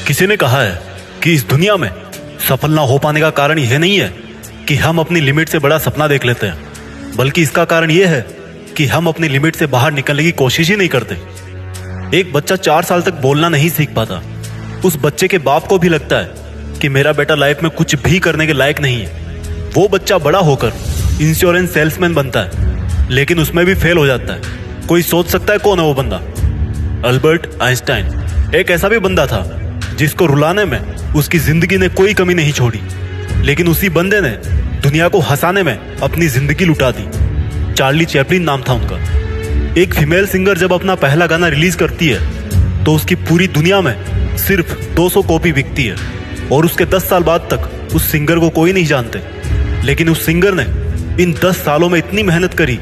किसी ने कहा है कि इस दुनिया में सफल ना हो पाने का कारण यह नहीं है कि हम अपनी लिमिट से बड़ा सपना देख लेते हैं, बल्कि इसका कारण यह है कि हम अपनी लिमिट से बाहर निकलने की कोशिश ही नहीं करते। एक बच्चा 4 साल तक बोलना नहीं सीख पाता। उस बच्चे के बाप को भी लगता है कि मेरा बेटा लाइफ में कुछ भी करने के लायक नहीं है। वो बच्चा बड़ा होकर इंश्योरेंस सेल्समैन बनता है, लेकिन उसमें भी फेल हो जाता है। कोई सोच सकता है कौन है वो बंदा? अल्बर्ट आइंस्टाइन एक ऐसा भी बंदा था जिसको रुलाने में उसकी जिंदगी ने कोई कमी नहीं छोड़ी, लेकिन उसी बंदे ने दुनिया को हंसाने में अपनी जिंदगी लुटा दी। चार्ली चैपलिन नाम था उनका। एक फीमेल सिंगर जब अपना पहला गाना रिलीज करती है तो उसकी पूरी दुनिया में सिर्फ 200 कॉपी बिकती है और उसके 10 साल बाद तक उस सिंगर को कोई नहीं जानते। लेकिन उस सिंगर ने इन 10 सालों में इतनी मेहनत करी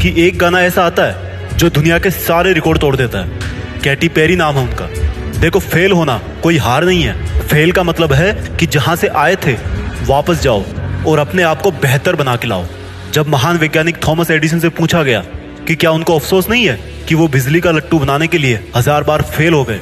कि एक गाना ऐसा आता है जो दुनिया के सारे रिकॉर्ड तोड़ देता है। कैटी पेरी नाम है उनका। देखो, फेल होना कोई हार नहीं है। फेल का मतलब है कि जहां से आए थे वापस जाओ और अपने आप को बेहतर बना के लाओ। जब महान वैज्ञानिक थॉमस एडिसन से पूछा गया कि क्या उनको अफसोस नहीं है कि वो बिजली का लट्टू बनाने के लिए 1000 बार फेल हो गए,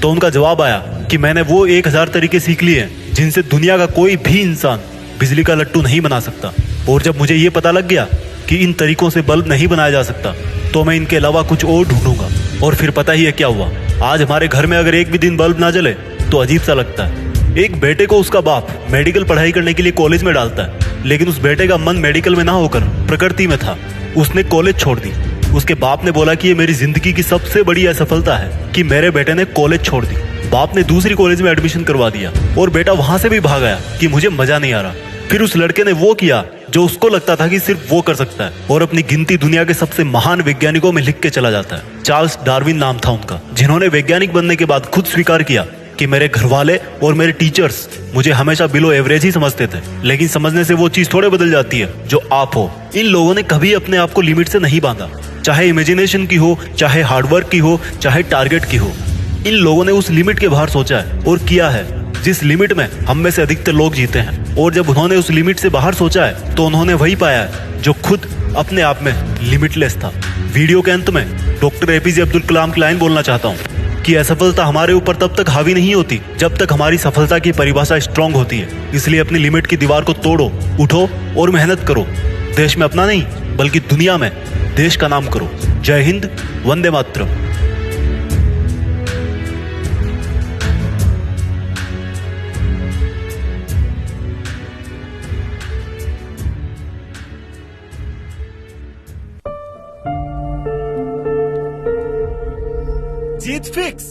तो उनका जवाब आया कि मैंने वो 1000 तरीके सीख लिए हैं जिनसे दुनिया का कोई भी इंसान बिजली का लट्टू नहीं बना सकता। और जब मुझे ये पता लग गया कि इन तरीकों से बल्ब नहीं बनाया जा सकता, तो मैं इनके अलावा कुछ और ढूंढूंगा। और फिर पता ही है क्या हुआ। आज हमारे घर में अगर एक भी दिन बल्ब ना जले तो अजीब सा लगता है। एक बेटे को उसका बाप मेडिकल पढ़ाई करने के लिए कॉलेज में डालता है, लेकिन उस बेटे का मन मेडिकल में ना होकर प्रकृति में था। उसने कॉलेज छोड़ दी। उसके बाप ने बोला कि ये मेरी जिंदगी की सबसे बड़ी असफलता है कि मेरे बेटे ने कॉलेज छोड़ दी। बाप ने दूसरी कॉलेज में एडमिशन करवा दिया और बेटा वहां से भी भाग आया कि मुझे मजा नहीं आ रहा। फिर उस लड़के ने वो किया जो उसको लगता था कि सिर्फ वो कर सकता है, और अपनी गिनती दुनिया के सबसे महान वैज्ञानिकों में लिख के चला जाता है। चार्ल्स डार्विन नाम था उनका, जिन्होंने वैज्ञानिक बनने के बाद खुद स्वीकार किया कि मेरे घर वाले और मेरे टीचर्स मुझे हमेशा बिलो एवरेज ही समझते थे। लेकिन समझने से वो चीज थोड़े बदल जाती है जो आप हो। इन लोगों ने कभी अपने आप को लिमिट से नहीं बांधा, चाहे इमेजिनेशन की हो, चाहे हार्डवर्क की हो, चाहे टारगेट की हो। इन लोगों ने उस लिमिट के बाहर सोचा है और किया है जिस लिमिट में हम में से अधिकतर लोग जीते हैं। और जब उन्होंने उस लिमिट से बाहर सोचा है तो उन्होंने वही पाया है जो खुद अपने आप में लिमिटलेस था। वीडियो के अंत में डॉक्टर एपीजे अब्दुल कलाम की लाइन बोलना चाहता हूँ कि असफलता हमारे ऊपर तब तक हावी नहीं होती जब तक हमारी सफलता की परिभाषा स्ट्रांग होती है। इसलिए अपनी लिमिट की दीवार को तोड़ो, उठो और मेहनत करो। देश में अपना नहीं बल्कि दुनिया में देश का नाम करो। जय हिंद, वंदे मातरम। जीत फिक्स।